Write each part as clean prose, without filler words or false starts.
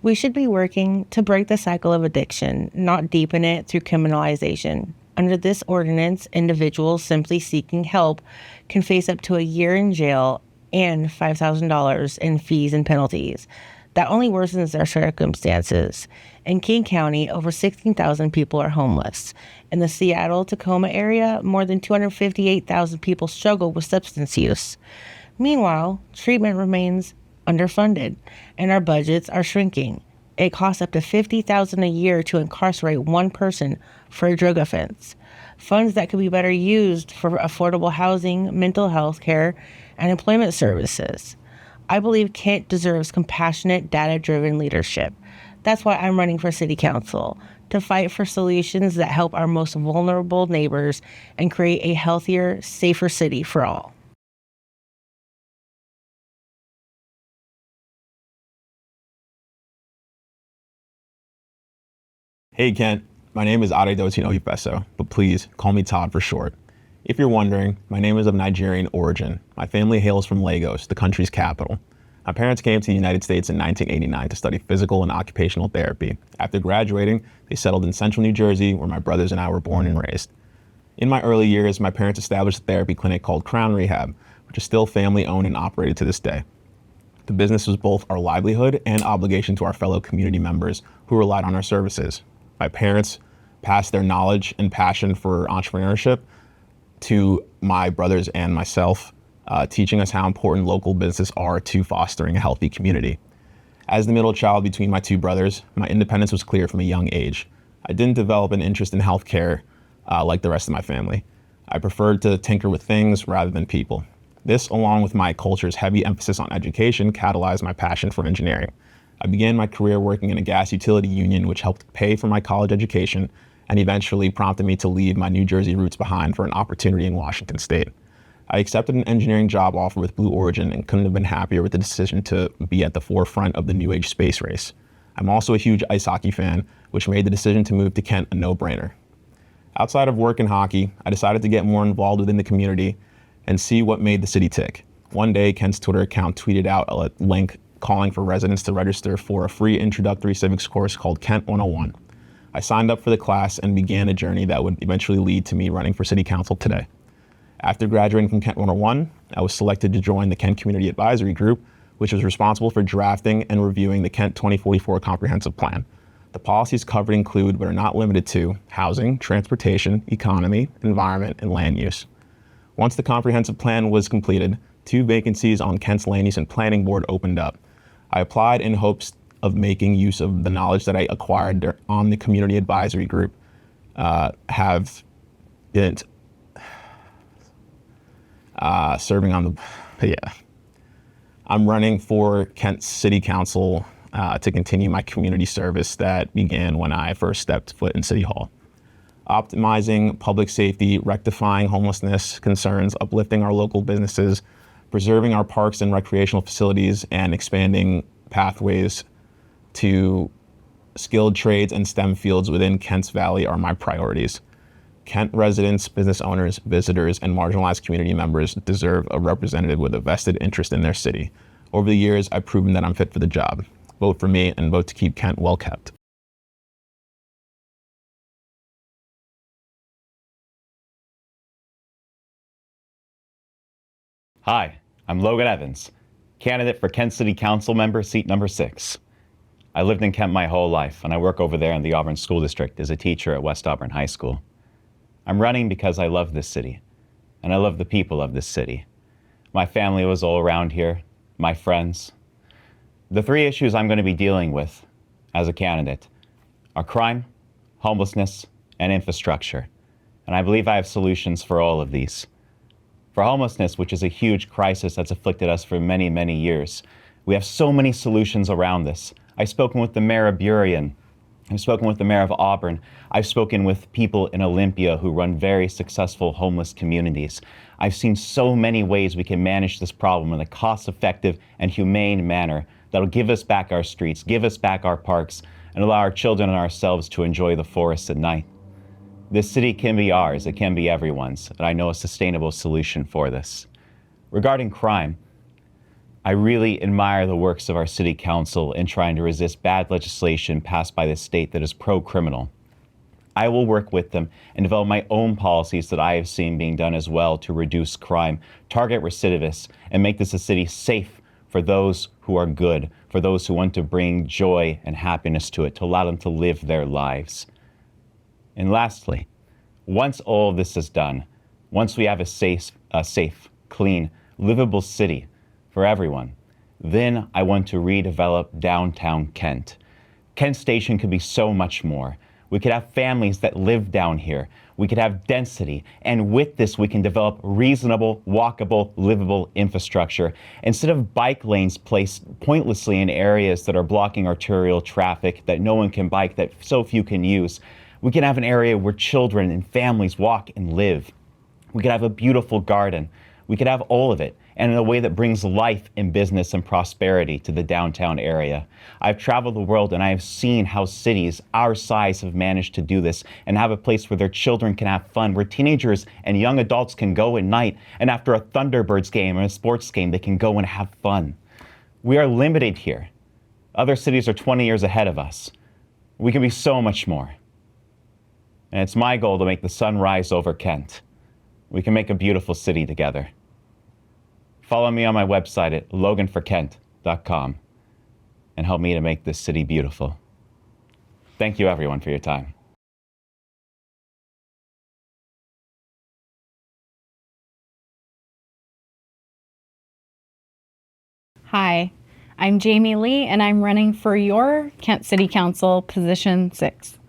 We should be working to break the cycle of addiction, not deepen it through criminalization. Under this ordinance, individuals simply seeking help can face up to a year in jail and $5,000 in fees and penalties. That only worsens their circumstances. In King County, over 16,000 people are homeless. In the Seattle-Tacoma area, more than 258,000 people struggle with substance use. Meanwhile, treatment remains underfunded, and our budgets are shrinking. It costs up to $50,000 a year to incarcerate one person for a drug offense. Funds that could be better used for affordable housing, mental health care, and employment services. I believe Kent deserves compassionate, data-driven leadership. That's why I'm running for city council, to fight for solutions that help our most vulnerable neighbors and create a healthier, safer city for all. Hey Kent, my name is Tod Oyefeso, but please call me Tod for short. If you're wondering, my name is of Nigerian origin. My family hails from Lagos, the country's capital. My parents came to the United States in 1989 to study physical and occupational therapy. After graduating, they settled in central New Jersey, where my brothers and I were born and raised. In my early years, my parents established a therapy clinic called Crown Rehab, which is still family owned and operated to this day. The business was both our livelihood and obligation to our fellow community members who relied on our services. My parents passed their knowledge and passion for entrepreneurship to my brothers and myself, teaching us how important local businesses are to fostering a healthy community. As the middle child between my two brothers, my independence was clear from a young age. I didn't develop an interest in healthcare like the rest of my family. I preferred to tinker with things rather than people. This, along with my culture's heavy emphasis on education, catalyzed my passion for engineering. I began my career working in a gas utility union, which helped pay for my college education and eventually prompted me to leave my New Jersey roots behind for an opportunity in Washington State. I accepted an engineering job offer with Blue Origin and couldn't have been happier with the decision to be at the forefront of the new age space race. I'm also a huge ice hockey fan, which made the decision to move to Kent a no-brainer. Outside of work and hockey, I decided to get more involved within the community and see what made the city tick. One day, Kent's Twitter account tweeted out a link calling for residents to register for a free introductory civics course called Kent 101. I signed up for the class and began a journey that would eventually lead to me running for city council today. After graduating from Kent 101, I was selected to join the Kent Community Advisory Group, which was responsible for drafting and reviewing the Kent 2044 Comprehensive Plan. The policies covered include, but are not limited to, housing, transportation, economy, environment, and land use. Once the comprehensive plan was completed, 2 vacancies on Kent's Land Use and Planning Board opened up. I applied in hopes of making use of the knowledge that I acquired on the Community Advisory Group, have been serving on the, I'm running for Kent City Council to continue my community service that began when I first stepped foot in City Hall. Optimizing public safety, rectifying homelessness concerns, uplifting our local businesses, preserving our parks and recreational facilities, and expanding pathways to skilled trades and STEM fields within Kent's Valley are my priorities. Kent residents, business owners, visitors, and marginalized community members deserve a representative with a vested interest in their city. Over the years, I've proven that I'm fit for the job. Vote for me and vote to keep Kent well kept. Hi, I'm Logan Evans, candidate for Kent City Council member, seat number 6. I lived in Kent my whole life, and I work over there in the Auburn School District as a teacher at West Auburn High School. I'm running because I love this city, and I love the people of this city. My family was all around here, my friends. The 3 issues I'm going to be dealing with as a candidate are crime, homelessness, and infrastructure. And I believe I have solutions for all of these. For homelessness, which is a huge crisis that's afflicted us for many, many years, we have so many solutions around this. I've spoken with the mayor of Burien. I've spoken with the mayor of Auburn. I've spoken with people in Olympia who run very successful homeless communities. I've seen so many ways we can manage this problem in a cost-effective and humane manner that'll give us back our streets, give us back our parks, and allow our children and ourselves to enjoy the forests at night. This city can be ours, it can be everyone's, and I know a sustainable solution for this. Regarding crime, I really admire the works of our city council in trying to resist bad legislation passed by the state that is pro-criminal. I will work with them and develop my own policies that I have seen being done as well to reduce crime, target recidivists, and make this a city safe for those who are good, for those who want to bring joy and happiness to it, to allow them to live their lives. And lastly, once all of this is done, once we have a safe, clean, livable city for everyone, then I want to redevelop downtown Kent. Kent Station could be so much more. We could have families that live down here. We could have density. And with this, we can develop reasonable, walkable, livable infrastructure. Instead of bike lanes placed pointlessly in areas that are blocking arterial traffic, that no one can bike, that so few can use, we can have an area where children and families walk and live. We could have a beautiful garden. We could have all of it, and in a way that brings life and business and prosperity to the downtown area. I've traveled the world and I have seen how cities our size have managed to do this and have a place where their children can have fun, where teenagers and young adults can go at night, and after a Thunderbirds game or a sports game, they can go and have fun. We are limited here. Other cities are 20 years ahead of us. We can be so much more. And it's my goal to make the sun rise over Kent. We can make a beautiful city together. Follow me on my website at loganforkent.com and help me to make this city beautiful. Thank you, everyone, for your time. Hi, I'm Jamie Lee, and I'm running for your Kent City Council position 6.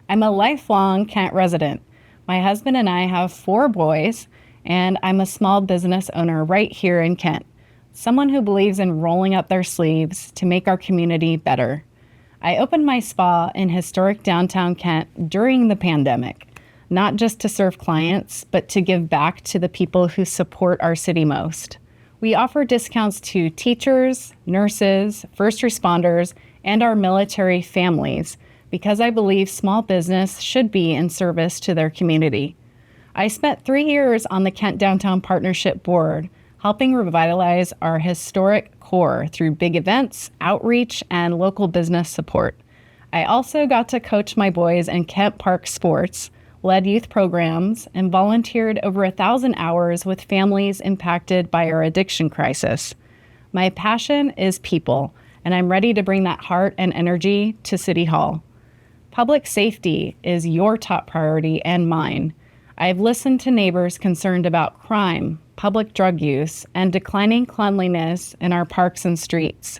I'm a lifelong Kent resident. My husband and I have 4 boys, and I'm a small business owner right here in Kent, someone who believes in rolling up their sleeves to make our community better. I opened my spa in historic downtown Kent during the pandemic, not just to serve clients, but to give back to the people who support our city most. We offer discounts to teachers, nurses, first responders, and our military families, because I believe small business should be in service to their community. I spent 3 years on the Kent Downtown Partnership Board, helping revitalize our historic core through big events, outreach, and local business support. I also got to coach my boys in Kent Park sports, led youth programs, and volunteered over 1,000 hours with families impacted by our addiction crisis. My passion is people, and I'm ready to bring that heart and energy to City Hall. Public safety is your top priority and mine. I've listened to neighbors concerned about crime, public drug use, and declining cleanliness in our parks and streets.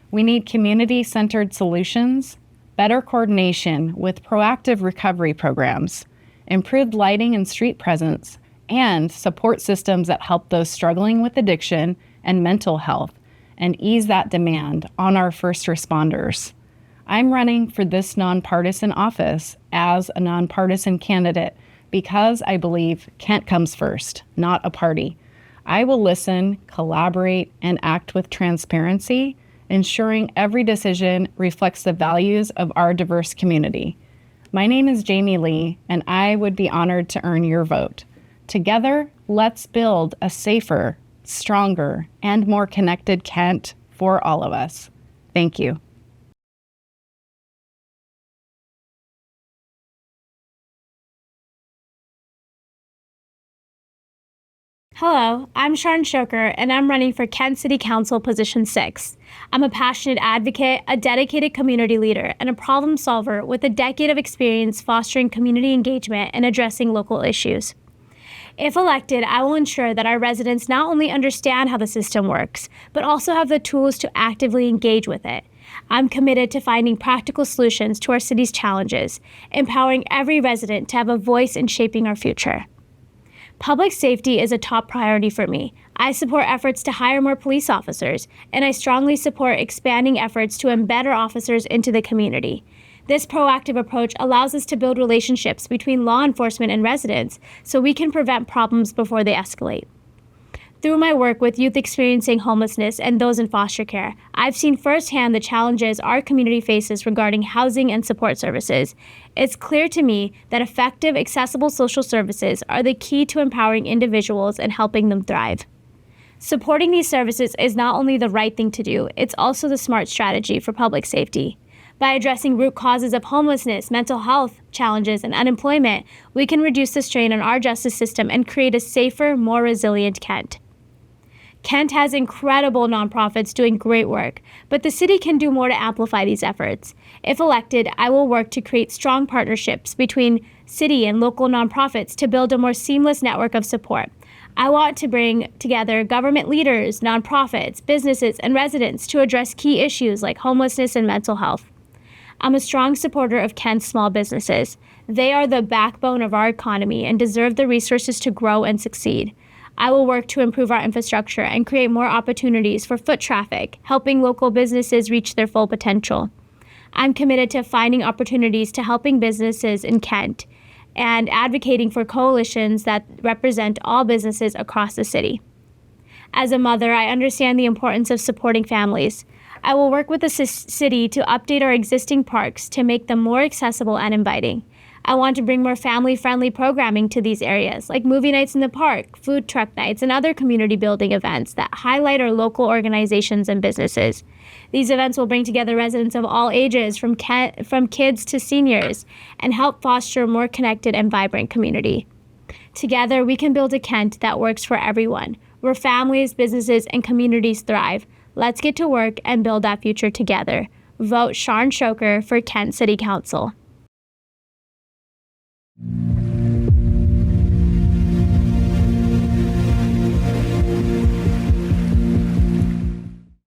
We need community-centered solutions, better coordination with proactive recovery programs, improved lighting and street presence, and support systems that help those struggling with addiction and mental health and ease that demand on our first responders. I'm running for this nonpartisan office as a nonpartisan candidate because I believe Kent comes first, not a party. I will listen, collaborate, and act with transparency, ensuring every decision reflects the values of our diverse community. My name is Jamie Lee, and I would be honored to earn your vote. Together, let's build a safer, stronger, and more connected Kent for all of us. Thank you. Hello, I'm Sharn Shoker, and I'm running for Kent City Council position 6. I'm a passionate advocate, a dedicated community leader, and a problem solver with a decade of experience fostering community engagement and addressing local issues. If elected, I will ensure that our residents not only understand how the system works, but also have the tools to actively engage with it. I'm committed to finding practical solutions to our city's challenges, empowering every resident to have a voice in shaping our future. Public safety is a top priority for me. I support efforts to hire more police officers, and I strongly support expanding efforts to embed our officers into the community. This proactive approach allows us to build relationships between law enforcement and residents so we can prevent problems before they escalate. Through my work with youth experiencing homelessness and those in foster care, I've seen firsthand the challenges our community faces regarding housing and support services. It's clear to me that effective, accessible social services are the key to empowering individuals and helping them thrive. Supporting these services is not only the right thing to do, it's also the smart strategy for public safety. By addressing root causes of homelessness, mental health challenges, and unemployment, we can reduce the strain on our justice system and create a safer, more resilient Kent. Kent has incredible nonprofits doing great work, but the city can do more to amplify these efforts. If elected, I will work to create strong partnerships between city and local nonprofits to build a more seamless network of support. I want to bring together government leaders, nonprofits, businesses, and residents to address key issues like homelessness and mental health. I'm a strong supporter of Kent's small businesses. They are the backbone of our economy and deserve the resources to grow and succeed. I will work to improve our infrastructure and create more opportunities for foot traffic, helping local businesses reach their full potential. I'm committed to finding opportunities to helping businesses in Kent and advocating for coalitions that represent all businesses across the city. As a mother, I understand the importance of supporting families. I will work with the city to update our existing parks to make them more accessible and inviting. I want to bring more family-friendly programming to these areas, like movie nights in the park, food truck nights, and other community-building events that highlight our local organizations and businesses. These events will bring together residents of all ages, from kids to seniors, and help foster a more connected and vibrant community. Together, we can build a Kent that works for everyone, where families, businesses, and communities thrive. Let's get to work and build that future together. Vote Sharn Shoker for Kent City Council.